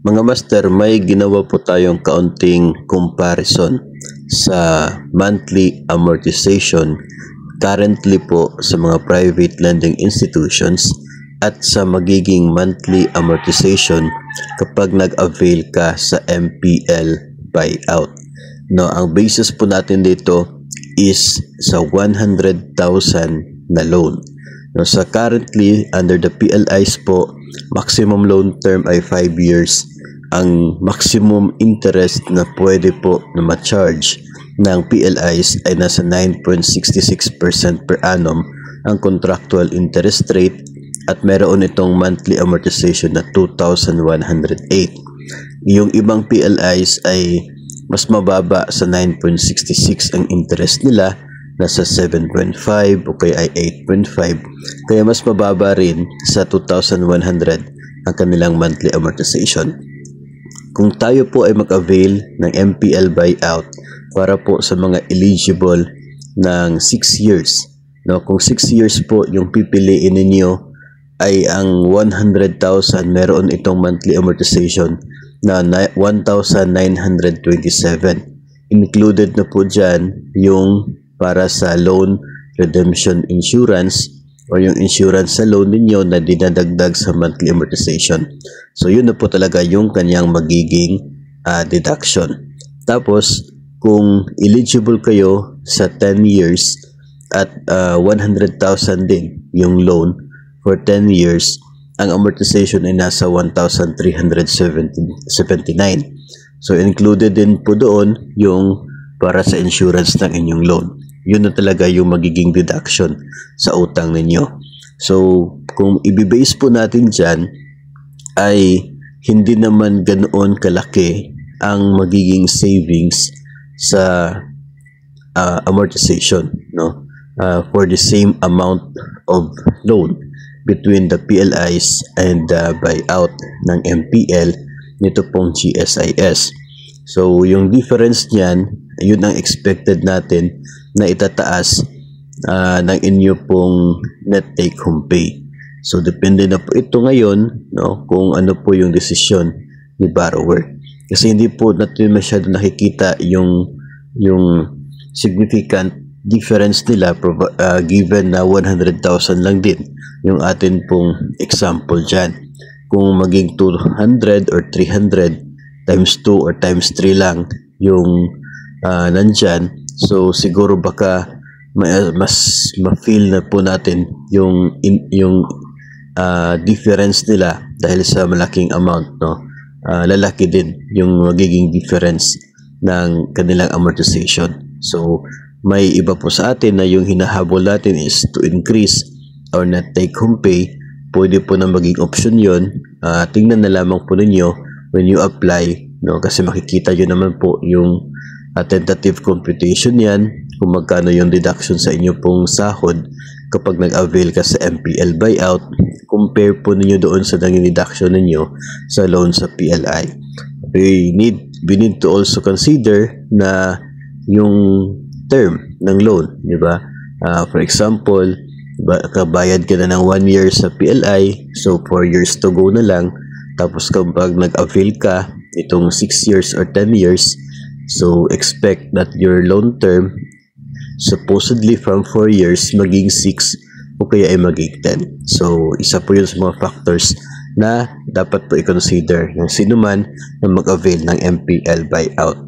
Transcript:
Mga master, may ginawa po tayong kaunting comparison sa monthly amortization currently po sa mga private lending institutions at sa magiging monthly amortization kapag nag-avail ka sa MPL buyout. No, ang basis po natin dito is sa 100,000 na loan. No, sa currently under the PLIs po, maximum loan term ay 5 years. Ang maximum interest na pwede po na ma-charge ng PLIs ay nasa 9.66% per annum ang contractual interest rate at meron itong monthly amortization na 2,108. Yung ibang PLIs ay mas mababa sa 9.66 ang interest nila, nasa 7.5 o kaya ay 8.5, kaya mas mababa rin sa 2,100 ang kanilang monthly amortization. Kung tayo po ay mag-avail ng MPL buyout para po sa mga eligible ng 6 years, no? Kung 6 years po yung pipiliin ninyo ay ang 100,000, meron itong monthly amortization na 1,927. Included na po dyan yung para sa loan redemption insurance o yung insurance sa loan ninyo na dinadagdag sa monthly amortization. So yun na po talaga yung kanyang magiging deduction. Tapos kung eligible kayo sa 10 years at 100,000 din yung loan for 10 years, ang amortization ay nasa 1,379. So included din po doon yung para sa insurance ng inyong loan. Yun na talaga yung magiging deduction sa utang ninyo. So kung i-base po natin dyan, ay hindi naman ganoon kalaki ang magiging savings sa amortization, no? For the same amount of loan between the PLIs and the buyout ng MPL nito pong GSIS. So yung difference niyan, yun ang expected natin na itataas ng inyo pong net take home pay. So depende na po ito ngayon, no, kung ano po yung desisyon ni borrower. Kasi hindi po natin masyado nakikita yung significant difference nila given na 100,000 lang din yung atin pong example dyan. Kung maging 200 or 300 times 2 or times 3 lang yung nandyan, so siguro baka mas ma-feel na po natin yung difference nila dahil sa malaking amount, no? Lalaki din yung magiging difference ng kanilang amortization. So may iba po sa atin na yung hinahabol natin is to increase our net take home pay. Pwede po na maging option yon. Tingnan na lamang po ninyo when you apply, no? Kasi makikita nyo naman po yung tentative computation yan, kung magkano yung deduction sa inyo pong sahod kapag nag-avail ka sa MPL buyout, compare po ninyo doon sa naging deduction ninyo sa loan sa PLI. We need to also consider na yung term ng loan, di ba? For example, kabayad ka na ng 1 year sa PLI, so 4 years to go na lang. Tapos kapag nag-avail ka itong 6 years or 10 years, so expect that your loan term supposedly from 4 years maging 6 o kaya ay maging 10. So isa po yun sa mga factors na dapat po i-consider ng sino man na mag-avail ng MPL buyout.